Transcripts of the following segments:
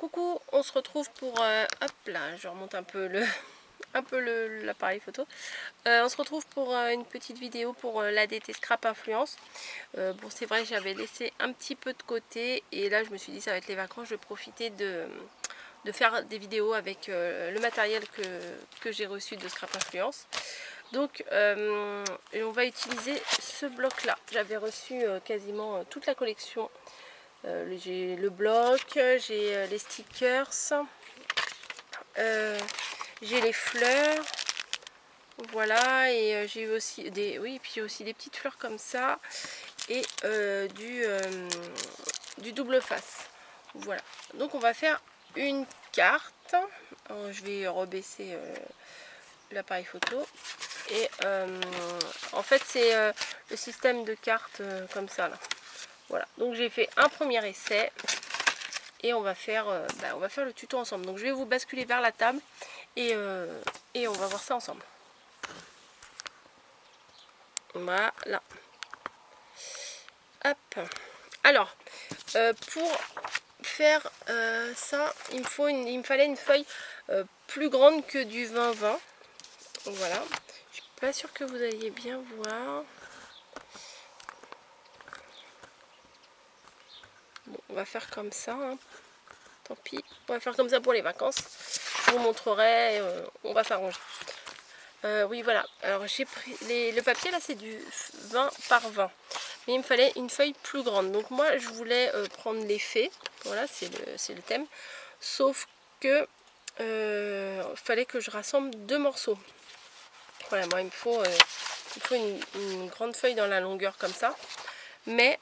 coucou, on se retrouve pour... hop là, je remonte un peu l'appareil photo. On se retrouve pour une petite vidéo pour l'ADT Scrap Influence. Bon, c'est vrai, j'avais laissé un petit peu de côté et là je me suis dit ça va être les vacances, je vais profiter de faire des vidéos avec le matériel que j'ai reçu de Scrap Influence. Donc on va utiliser ce bloc là. J'avais reçu quasiment toute la collection. J'ai le bloc, j'ai les stickers, j'ai les fleurs, voilà, et j'ai aussi des, oui, puis aussi des petites fleurs comme ça et du double face. Voilà. Donc on va faire une carte. Alors, je vais rebaisser l'appareil photo et en fait c'est le système de cartes comme ça là. Voilà, donc j'ai fait un premier essai et on va faire le tuto ensemble. Donc je vais vous basculer vers la table et on va voir ça ensemble. Voilà. Hop. Alors, pour faire ça, il me fallait une feuille plus grande que du 20-20. Voilà. Je suis pas sûre que vous alliez bien voir. Bon, on va faire comme ça, hein. Tant pis, on va faire comme ça pour les vacances. Je vous montrerai, on va s'arranger. Oui, voilà. Alors j'ai pris le papier là, c'est du 20 par 20. Mais il me fallait une feuille plus grande. Donc moi, je voulais prendre les fées. Voilà, c'est le thème. Sauf que fallait que je rassemble deux morceaux. Voilà, moi il me faut une grande feuille dans la longueur comme ça. Mais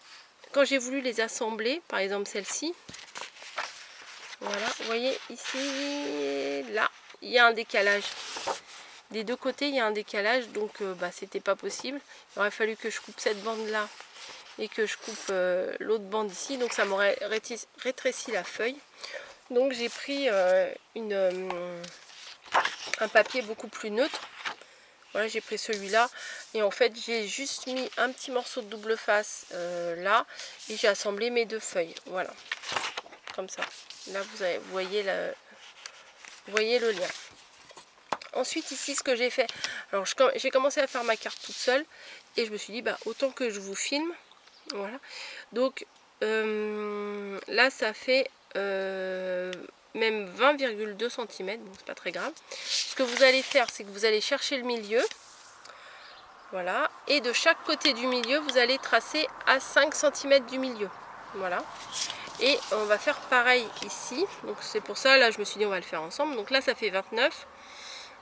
quand j'ai voulu les assembler, par exemple celle-ci, voilà, vous voyez ici, là, il y a un décalage. Des deux côtés, il y a un décalage, donc c'était pas possible. Il aurait fallu que je coupe cette bande-là et que je coupe l'autre bande ici, donc ça m'aurait rétréci la feuille. Donc j'ai pris un papier beaucoup plus neutre. Voilà, j'ai pris celui-là et en fait j'ai juste mis un petit morceau de double face là et j'ai assemblé mes deux feuilles. Voilà, comme ça. Là vous voyez le lien. Ensuite ici ce que j'ai fait, alors j'ai commencé à faire ma carte toute seule et je me suis dit autant que je vous filme. Voilà, donc là ça fait même 20,2 cm, bon c'est pas très grave. Ce que vous allez faire, c'est que vous allez chercher le milieu, voilà, et de chaque côté du milieu vous allez tracer à 5 cm du milieu, voilà. Et on va faire pareil ici, donc c'est pour ça là je me suis dit on va le faire ensemble. Donc là ça fait 29,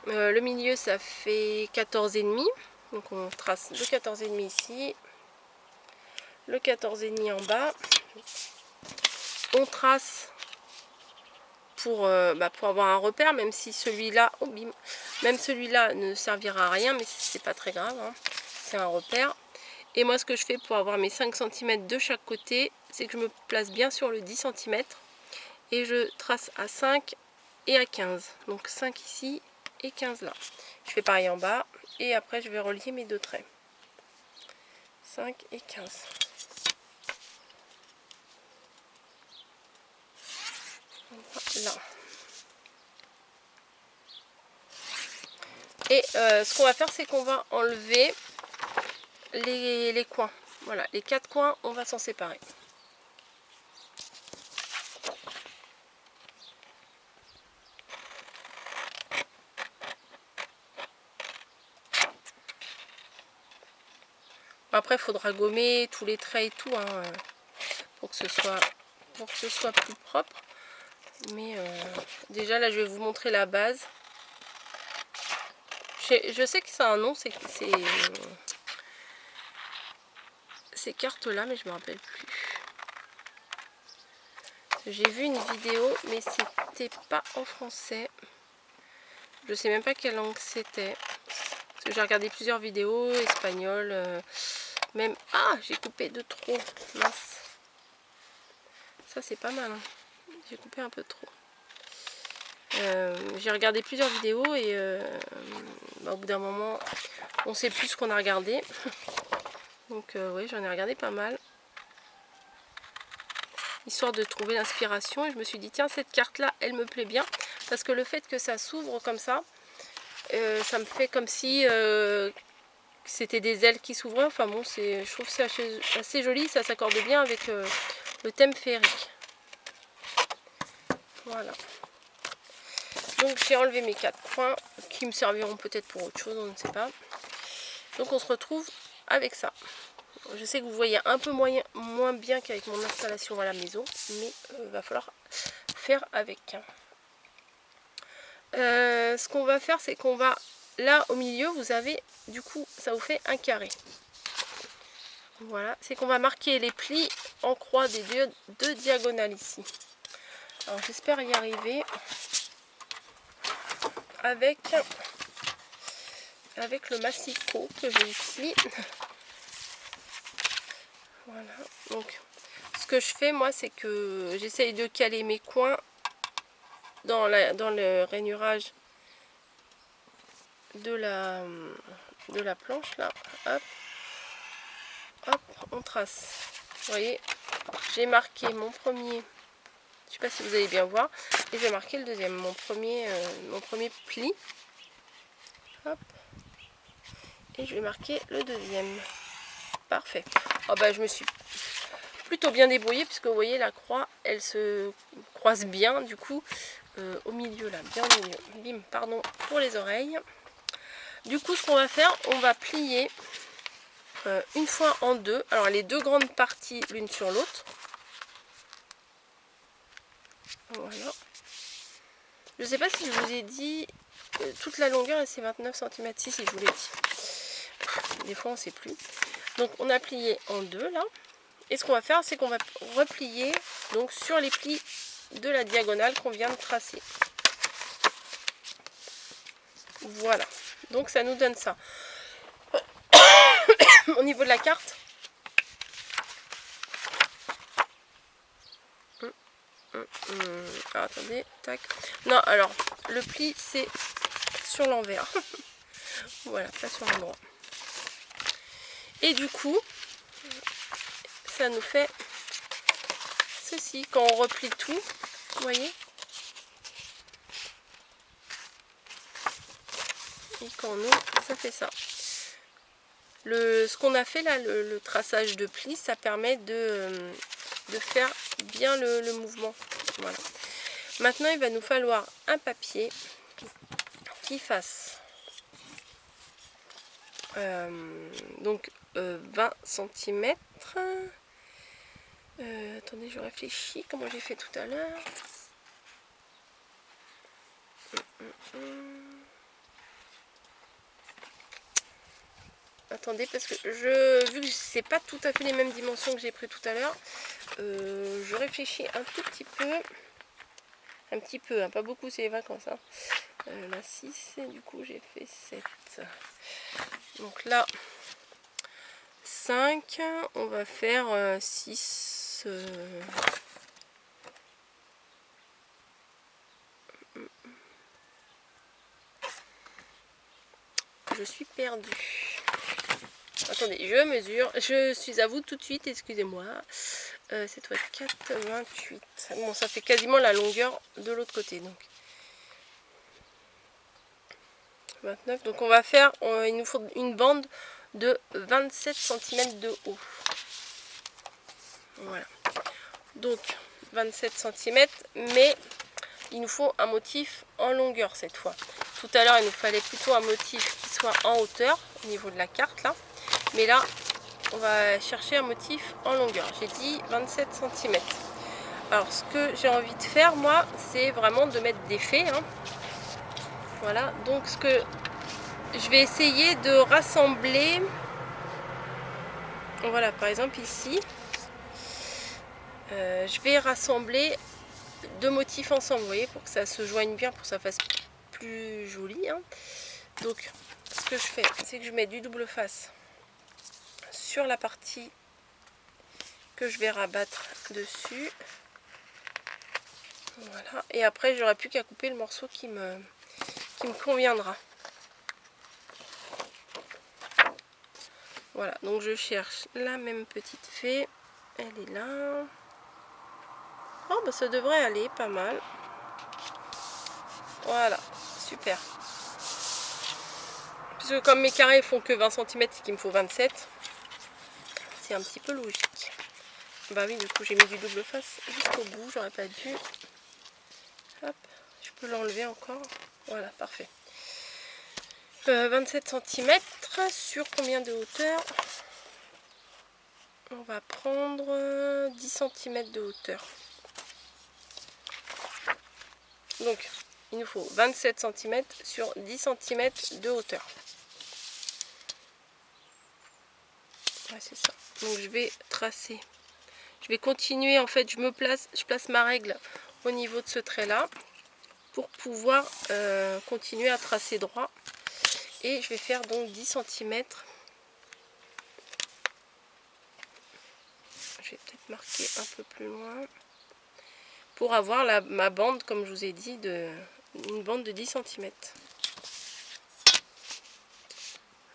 le milieu ça fait 14,5, donc on trace le 14,5 ici, le 14,5 en bas. On trace pour avoir un repère, même si celui-là, oh bim, même celui-là ne servira à rien, mais c'est pas très grave, hein. C'est un repère. Et moi ce que je fais pour avoir mes 5 cm de chaque côté, c'est que je me place bien sur le 10 cm et je trace à 5 et à 15. Donc 5 ici et 15 là. Je fais pareil en bas et après je vais relier mes deux traits. 5 et 15. Là. Et ce qu'on va faire, c'est qu'on va enlever les coins. Voilà, les 4 coins, on va s'en séparer. Après, il faudra gommer tous les traits et tout, hein, pour que ce soit plus propre. Mais déjà, là, je vais vous montrer la base. Je sais que c'est un nom, c'est ces cartes-là, mais je me rappelle plus. J'ai vu une vidéo, mais c'était pas en français. Je sais même pas quelle langue c'était. Parce que j'ai regardé plusieurs vidéos espagnoles. Même... Ah, j'ai coupé de trop. Mince. Ça, c'est pas mal, hein. J'ai coupé un peu trop. J'ai regardé plusieurs vidéos et au bout d'un moment, on sait plus ce qu'on a regardé. Donc oui, j'en ai regardé pas mal. histoire de trouver l'inspiration. Et je me suis dit, tiens, cette carte-là, elle me plaît bien. Parce que le fait que ça s'ouvre comme ça me fait comme si c'était des ailes qui s'ouvraient. Enfin bon, je trouve que c'est assez joli. Ça s'accorde bien avec le thème féerique. Voilà. Donc j'ai enlevé mes 4 coins qui me serviront peut-être pour autre chose, on ne sait pas. Donc on se retrouve avec ça. Je sais que vous voyez un peu moins bien qu'avec mon installation à la maison, mais va falloir faire avec. Ce qu'on va faire, c'est qu'on va, là au milieu, vous avez, du coup, ça vous fait un carré. Voilà, c'est qu'on va marquer les plis en croix des deux diagonales ici. Alors j'espère y arriver avec le massicot que j'ai ici. Voilà, donc ce que je fais moi, c'est que j'essaye de caler mes coins dans le rainurage de la planche là. Hop, hop, on trace. Vous voyez, j'ai marqué mon premier, je sais pas si vous allez bien voir, et je vais marquer le deuxième, mon premier pli. Hop, et je vais marquer le deuxième. Parfait. Oh bah, je me suis plutôt bien débrouillée, puisque vous voyez la croix, elle se croise bien du coup au milieu là, bien au milieu. Bim, pardon pour les oreilles. Du coup, ce qu'on va faire, on va plier une fois en deux. Alors les deux grandes parties l'une sur l'autre. Voilà. Je sais pas si je vous ai dit toute la longueur, c'est 29 cm. Si je vous l'ai dit. Des fois on sait plus. Donc on a plié en deux là. Et ce qu'on va faire, c'est qu'on va replier donc sur les plis de la diagonale qu'on vient de tracer. Voilà. Donc ça nous donne ça. Au niveau de la carte, ah, attendez, tac. Non, alors le pli c'est sur l'envers. Voilà, pas sur l'endroit. Et du coup, ça nous fait ceci quand on replie tout. Vous voyez? Et quand on ouvre, ça fait ça. Ce qu'on a fait là, le traçage de plis, ça permet de faire bien le mouvement. Voilà. Maintenant, il va nous falloir un papier qui fasse donc 20 cm. Attendez, je réfléchis comment j'ai fait tout à l'heure. Attendez, parce que vu que c'est pas tout à fait les mêmes dimensions que j'ai pris tout à l'heure, je réfléchis un tout petit peu. Un petit peu, hein, pas beaucoup, c'est les vacances. Hein. Là, 6, et du coup, j'ai fait 7. Donc là, 5, on va faire 6. Je suis perdue. Attendez, je mesure. Je suis à vous tout de suite, excusez-moi. 7 fois 4, 28. Bon, ça fait quasiment la longueur de l'autre côté. Donc 29. Donc on va faire, il nous faut une bande de 27 cm de haut. Voilà. Donc 27 cm, mais il nous faut un motif en longueur cette fois. Tout à l'heure, il nous fallait plutôt un motif qui soit en hauteur au niveau de la carte là. Mais là, on va chercher un motif en longueur. J'ai dit 27 cm. Alors, ce que j'ai envie de faire, moi, c'est vraiment de mettre des faits. Hein. Voilà. Donc, ce que je vais essayer de rassembler. Voilà, par exemple ici, je vais rassembler deux motifs ensemble, vous voyez, pour que ça se joigne bien, pour que ça fasse plus joli. Hein. Donc, ce que je fais, c'est que je mets du double face sur la partie que je vais rabattre dessus. Voilà. Et après, j'aurai plus qu'à couper le morceau qui me conviendra. Voilà, donc je cherche la même petite fée. Elle est là. Oh bah ça devrait aller, pas mal. Voilà, super. Parce que comme mes carrés font que 20 cm et qu'il me faut 27, c'est un petit peu logique. Bah oui, du coup j'ai mis du double face jusqu'au bout, j'aurais pas dû. Hop, je peux l'enlever encore. Voilà, parfait. 27 cm sur combien de hauteur? On va prendre 10 cm de hauteur. Donc, il nous faut 27 cm sur 10 cm de hauteur. Ouais, c'est ça. Donc, je vais tracer. Je vais continuer, en fait, je place ma règle au niveau de ce trait-là pour pouvoir continuer à tracer droit. Et je vais faire donc 10 cm. Je vais peut-être marquer un peu plus loin. Pour avoir ma bande, comme je vous ai dit, une bande de 10 cm.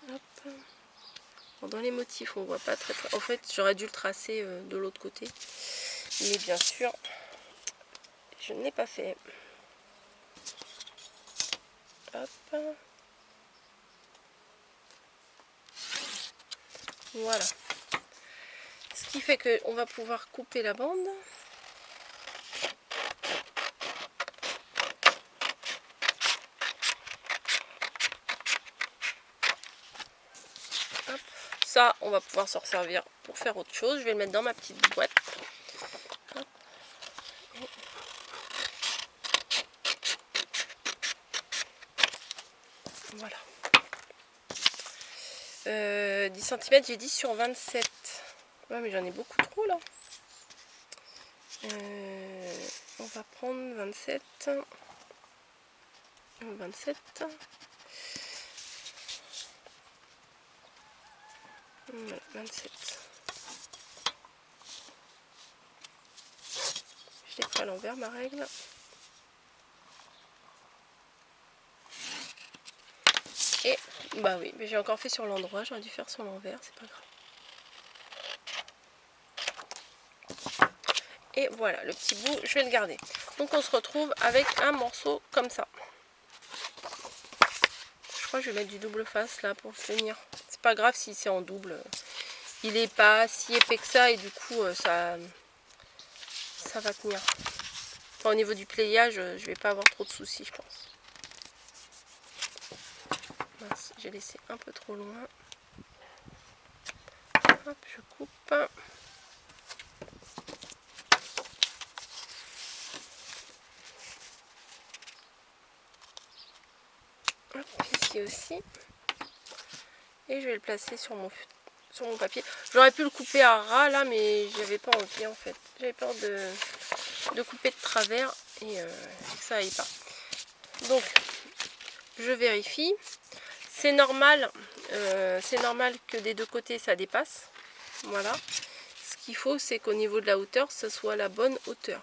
Hop. Bon, dans les motifs, on voit pas très. En fait, j'aurais dû le tracer de l'autre côté. Mais bien sûr, je ne l'ai pas fait. Hop. Voilà. Ce qui fait qu'on va pouvoir couper la bande. Hop. Ça, on va pouvoir s'en servir pour faire autre chose. Je vais le mettre dans ma petite boîte. Hop. Voilà. 10 cm, j'ai dit sur 27. Ouais, mais j'en ai beaucoup trop là. On va prendre 27. 27. Voilà, 27. Je l'ai fait à l'envers ma règle. Et bah oui, mais j'ai encore fait sur l'endroit, j'aurais dû faire sur l'envers, c'est pas grave. Et voilà, le petit bout, je vais le garder. Donc on se retrouve avec un morceau comme ça. Je crois que je vais mettre du double face là pour le tenir. C'est pas grave si c'est en double. Il est pas si épais que ça et du coup ça va tenir. Enfin, au niveau du pliage, je vais pas avoir trop de soucis, je pense. Mince, j'ai laissé un peu trop loin. Hop, je coupe. Hop, ici aussi. Et je vais le placer sur mon papier. J'aurais pu le couper à ras là, mais j'avais pas envie en fait. J'avais peur de couper de travers et que ça aille pas. Donc, je vérifie. C'est normal que des deux côtés ça dépasse. Voilà. Ce qu'il faut, c'est qu'au niveau de la hauteur, ce soit la bonne hauteur.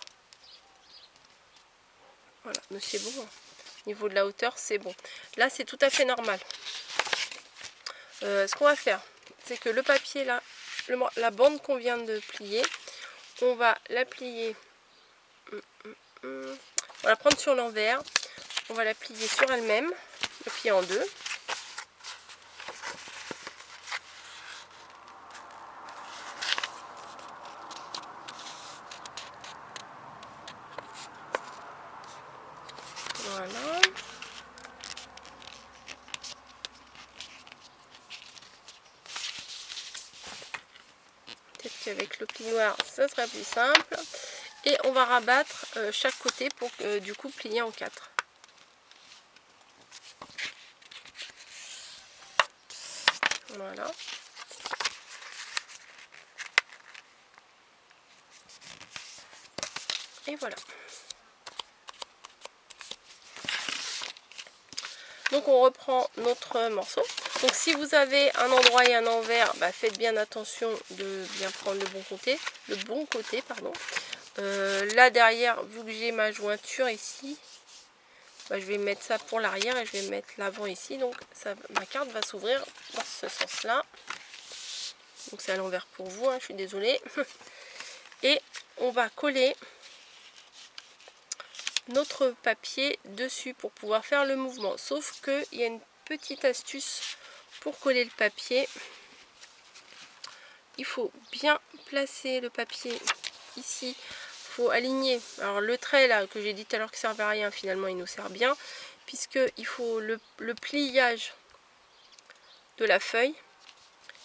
Voilà, mais c'est bon. Au niveau de la hauteur, c'est bon. Là, c'est tout à fait normal. Ce qu'on va faire, c'est que le papier là, la bande qu'on vient de plier, on va la plier. On va la prendre sur l'envers. On va la plier sur elle-même, le plier en deux. Voilà. Peut-être qu'avec le plioir, ça sera plus simple. Et on va rabattre chaque côté pour du coup plier en 4. Voilà. Et voilà. Donc on reprend notre morceau. Donc si vous avez un endroit et un envers, bah, faites bien attention de bien prendre le bon côté, pardon. Là derrière, vu que j'ai ma jointure ici, bah, je vais mettre ça pour l'arrière et je vais mettre l'avant ici. Donc ça, ma carte va s'ouvrir dans ce sens-là. Donc c'est à l'envers pour vous, hein, je suis désolée. Et on va coller notre papier dessus pour pouvoir faire le mouvement. Sauf qu'il y a une petite astuce pour coller le papier. Il faut bien placer le papier ici. Il faut aligner. Alors le trait là que j'ai dit tout à l'heure qui ne servait à rien, finalement il nous sert bien. Puisqu'il faut le pliage de la feuille.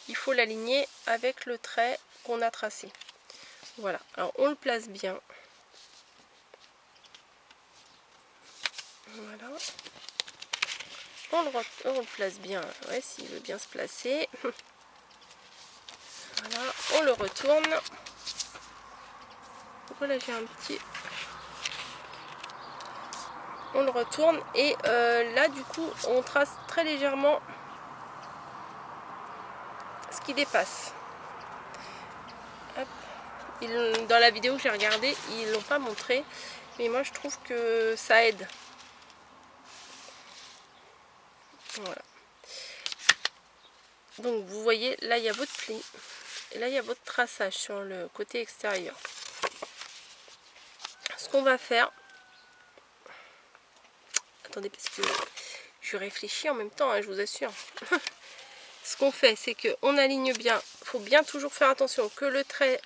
Il faut l'aligner avec le trait qu'on a tracé. Voilà. Alors on le place bien. Voilà. On le place bien. Ouais, s'il veut bien se placer. Voilà. On le retourne. Voilà, j'ai un petit... On le retourne et là du coup on trace très légèrement ce qui dépasse. Hop. Dans la vidéo que j'ai regardée, ils l'ont pas montré, mais moi je trouve que ça aide. Voilà. Donc vous voyez, là il y a votre pli et là il y a votre traçage sur le côté extérieur. Ce qu'on va faire, attendez parce que je réfléchis en même temps, hein, je vous assure. Ce qu'on fait, c'est qu'on aligne bien. Il faut bien toujours faire attention que le trait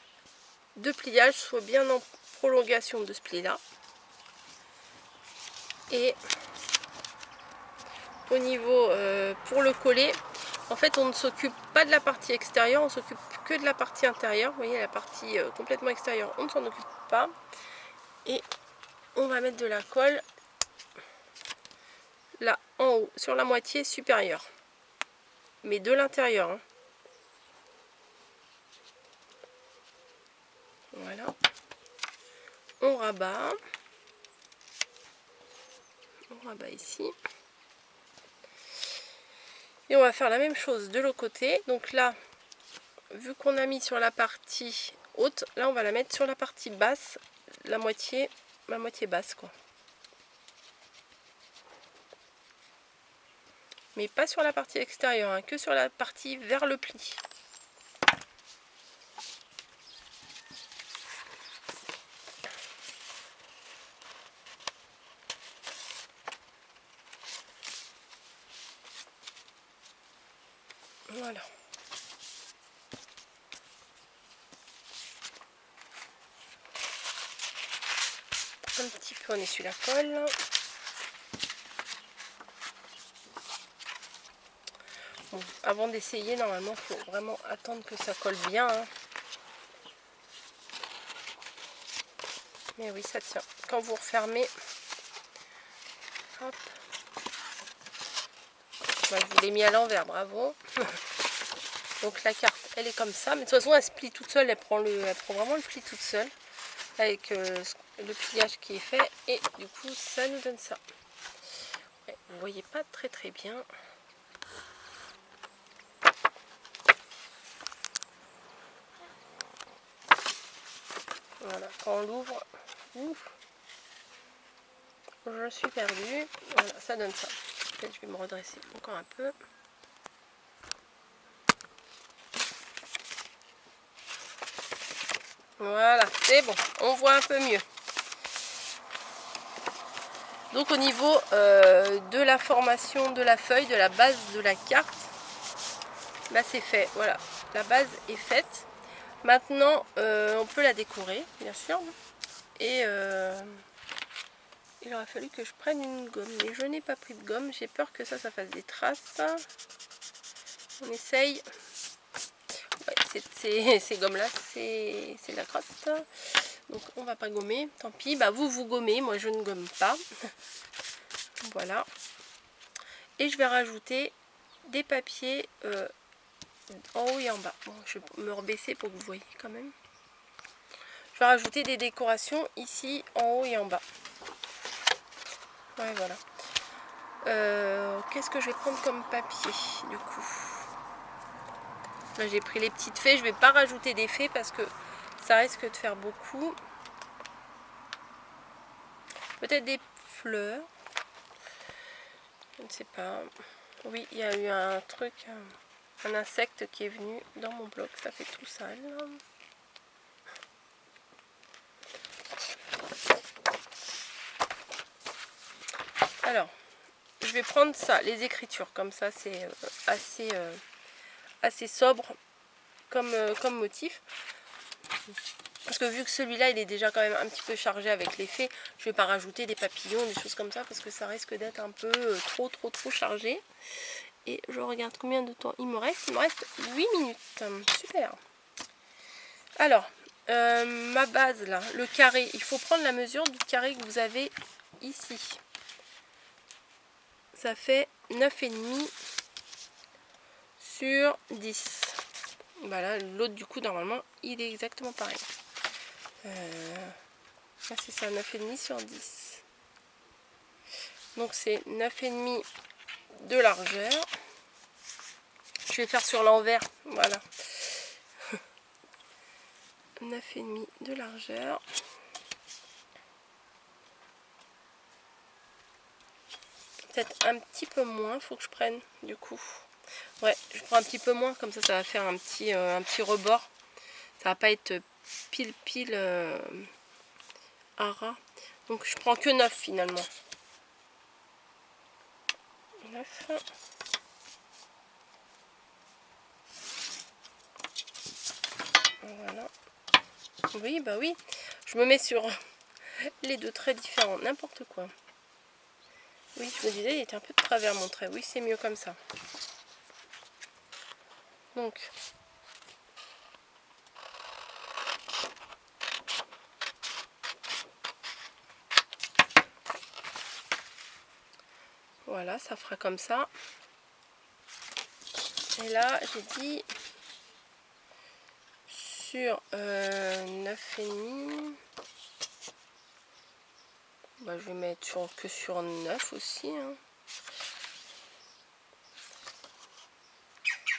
de pliage soit bien en prolongation de ce pli là. Et au niveau pour le coller, en fait on ne s'occupe pas de la partie extérieure, on s'occupe que de la partie intérieure. Vous voyez, la partie complètement extérieure, on ne s'en occupe pas. Et on va mettre de la colle là en haut, sur la moitié supérieure. Mais de l'intérieur. Hein. Voilà. On rabat. On rabat ici. Et on va faire la même chose de l'autre côté. Donc là, vu qu'on a mis sur la partie haute, là on va la mettre sur la partie basse, la moitié basse quoi. Mais pas sur la partie extérieure, hein, que sur la partie vers le pli. Voilà. Un petit peu on essuie la colle. Bon, avant d'essayer, normalement, il faut vraiment attendre que ça colle bien. Hein. Mais oui, ça tient. Quand vous refermez, hop. Bah, je vous l'ai mis à l'envers, bravo. Donc la carte, elle est comme ça. Mais de toute façon, elle se plie toute seule. Elle prend vraiment le pli toute seule. Avec le pliage qui est fait. Et du coup, ça nous donne ça. Ouais, vous voyez pas très très bien. Voilà, quand on l'ouvre, je suis perdue. Voilà, ça donne ça. Peut-être je vais me redresser encore un peu. Voilà, c'est bon, on voit un peu mieux. Donc au niveau de la formation de la feuille, de la base de la carte, bah c'est fait. Voilà, la base est faite. Maintenant, on peut la décorer, bien sûr. Et il aurait fallu que je prenne une gomme. Mais je n'ai pas pris de gomme. J'ai peur que ça fasse des traces. On essaye. Ouais, ces gommes-là, c'est la crotte. Donc on va pas gommer. Tant pis. Bah vous gommez. Moi, je ne gomme pas. Voilà. Et je vais rajouter des papiers en haut et en bas. Bon, je vais me rebaisser pour que vous voyez quand même. Je vais rajouter des décorations ici en haut et en bas. Ouais, voilà. Qu'est-ce que je vais prendre comme papier du coup? Là j'ai pris les petites fées. Je vais pas rajouter des fées parce que ça risque de faire beaucoup. Peut-être des fleurs. Je ne sais pas. Oui, il y a eu un truc, un insecte qui est venu dans mon bloc. Ça fait tout sale. Alors, je vais prendre ça, les écritures, comme ça c'est assez sobre comme motif. Parce que vu que celui-là il est déjà quand même un petit peu chargé avec les fées, je vais pas rajouter des papillons, des choses comme ça, parce que ça risque d'être un peu trop chargé. Et je regarde combien de temps il me reste. Il me reste 8 minutes. Super. Alors, ma base là, le carré, il faut prendre la mesure du carré que vous avez ici. Ça fait 9,5 sur 10. Voilà, l'autre du coup normalement il est exactement pareil. C'est ça, 9,5 sur 10. Donc c'est 9,5 de largeur. Je vais faire sur l'envers, voilà. 9,5 de largeur. Peut-être un petit peu moins, faut que je prenne du coup. Ouais, je prends un petit peu moins, comme ça va faire un petit rebord. Ça va pas être pile à ras. Donc je prends que 9 finalement. 9. Voilà. Oui, bah oui. Je me mets sur les deux traits différents. N'importe quoi. Oui, je me disais, il était un peu de travers mon trait. Oui, c'est mieux comme ça. Donc, voilà, ça fera comme ça. Et là, j'ai dit sur 9,5. Bah, je vais mettre que sur 9 aussi. Hein.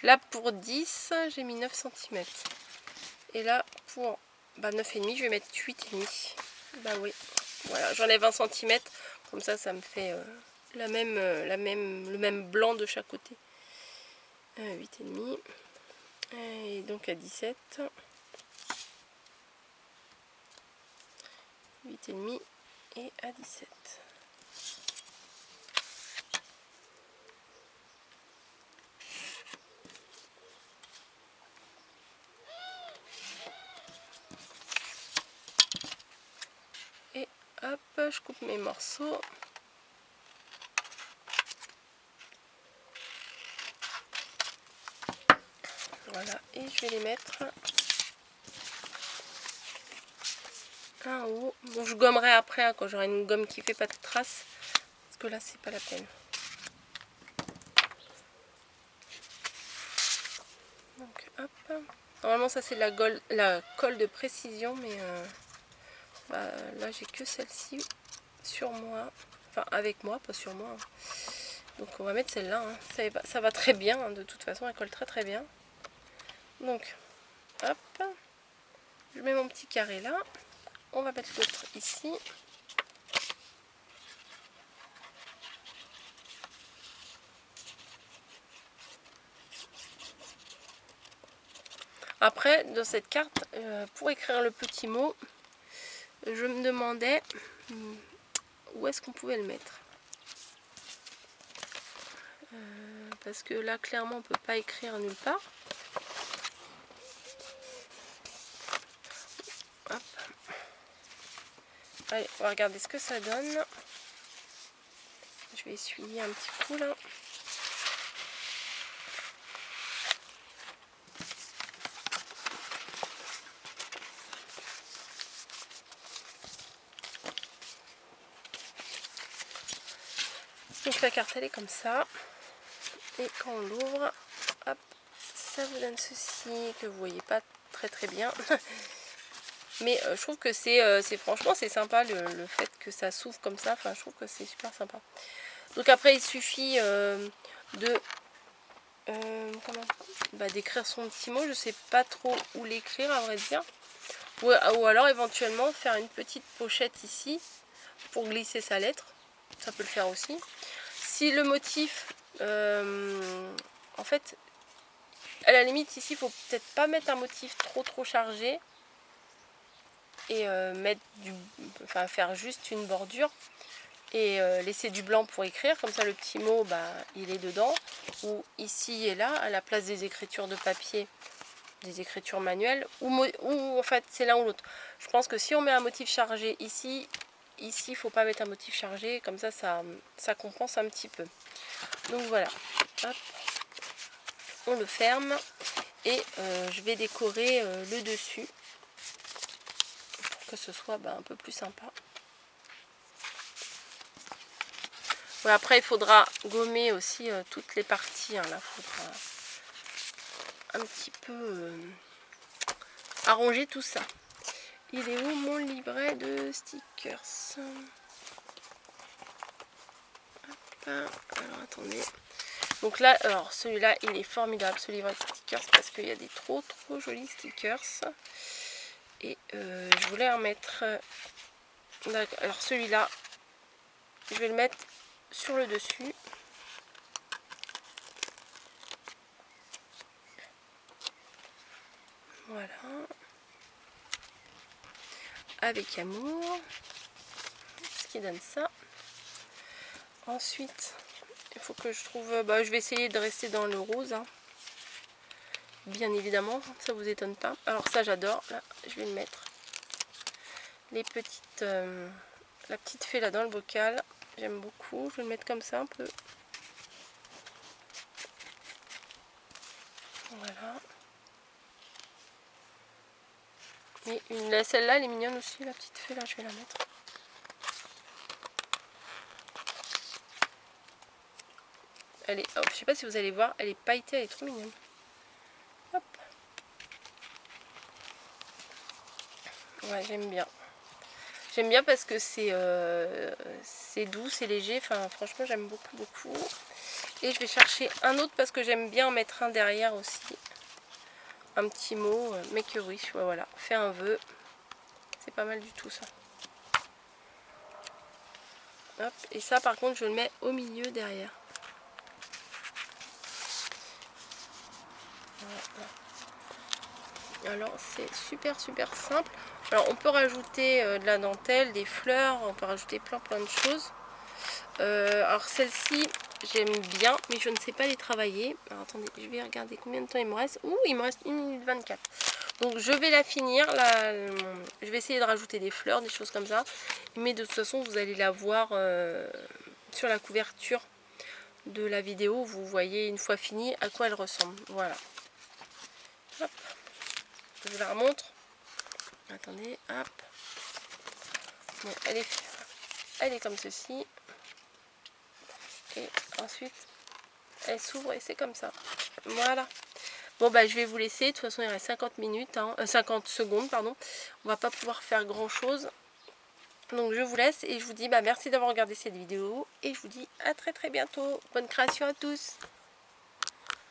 Là, pour 10, j'ai mis 9 cm. Et là, pour 9,5, je vais mettre 8,5. Bah oui. Voilà, j'enlève 1 cm. Comme ça me fait le même blanc de chaque côté. 8,5. Et donc à 17. 8,5 et à 17. Et hop, je coupe mes morceaux. Voilà, et je vais les mettre un haut. Bon, je gommerai après hein, quand j'aurai une gomme qui fait pas de traces. Parce que là, c'est pas la peine. Donc, hop. Normalement, ça c'est la colle de précision, mais là, j'ai que celle-ci sur moi. Enfin, avec moi, pas sur moi. Hein. Donc, on va mettre celle-là. Hein. Ça va très bien, hein, de toute façon, elle colle très bien. Donc, hop. Je mets mon petit carré là. On va mettre l'autre ici. Après, dans cette carte, pour écrire le petit mot, je me demandais où est-ce qu'on pouvait le mettre. Parce que là, clairement, on ne peut pas écrire nulle part. Hop. Allez, on va regarder ce que ça donne. Je vais essuyer un petit coup là. Donc la carte elle est comme ça. Et quand on l'ouvre, hop, ça vous donne ceci que vous voyez pas très bien. Mais je trouve que franchement c'est sympa le fait que ça s'ouvre comme ça. Enfin, je trouve que c'est super sympa. Donc après il suffit d'écrire son petit mot. Je sais pas trop où l'écrire à vrai dire. Ou alors éventuellement faire une petite pochette ici pour glisser sa lettre. Ça peut le faire aussi. Si le motif, en fait, à la limite ici, il faut peut-être pas mettre un motif trop chargé et faire juste une bordure. et laisser du blanc pour écrire, comme ça le petit mot il est dedans, ou ici et là à la place des écritures de papier, des écritures manuelles, ou en fait c'est l'un ou l'autre. Je pense que si on met un motif chargé ici il faut pas mettre un motif chargé, comme ça compense un petit peu. Donc voilà, hop, on le ferme et je vais décorer le dessus pour que ce soit un peu plus sympa. Voilà, après il faudra gommer aussi toutes les parties, hein. Là il faudra un petit peu arranger tout ça. Il est où mon livret de stickers? Hop, alors attendez. Donc là, alors celui-là il est formidable, ce livret de stickers, parce qu'il y a des trop jolis stickers. Et je voulais en mettre... alors celui-là, je vais le mettre sur le dessus. Voilà. Avec amour. Ce qui donne ça. Ensuite, il faut que je trouve... je vais essayer de rester dans le rose. Hein. Bien évidemment, ça vous étonne pas. Alors ça j'adore. Là, je vais le mettre. Les petites... la petite fée là dans le bocal. J'aime beaucoup. Je vais le mettre comme ça un peu. Voilà. Et celle-là, elle est mignonne aussi, la petite fée là, je vais la mettre. Elle est, je sais pas si vous allez voir, elle est pailletée, elle est trop mignonne. Hop. Ouais, j'aime bien. J'aime bien parce que c'est doux, c'est léger. Enfin, franchement, j'aime beaucoup. Et je vais chercher un autre parce que j'aime bien en mettre un derrière aussi. Un petit mot, make a wish. Ouais, voilà, fais un vœu. C'est pas mal du tout ça. Hop. Et ça, par contre, je le mets au milieu derrière. Voilà. Alors, c'est super simple. Alors, on peut rajouter de la dentelle, des fleurs, on peut rajouter plein de choses. Alors, celle-ci, j'aime bien, mais je ne sais pas les travailler. Alors, attendez, je vais regarder combien de temps il me reste. Ouh, il me reste 1 minute 24. Donc, je vais la finir. Je vais essayer de rajouter des fleurs, des choses comme ça. Mais de toute façon, vous allez la voir sur la couverture de la vidéo. Vous voyez, une fois finie, à quoi elle ressemble. Voilà. Hop. Je vous la remontre. Attendez, hop. Bon, elle est comme ceci. Et ensuite, elle s'ouvre et c'est comme ça. Voilà. Bon, je vais vous laisser. De toute façon, il reste 50 minutes, 50 secondes, pardon. On va pas pouvoir faire grand chose. Donc, je vous laisse et je vous dis merci d'avoir regardé cette vidéo. Et je vous dis à très bientôt. Bonne création à tous.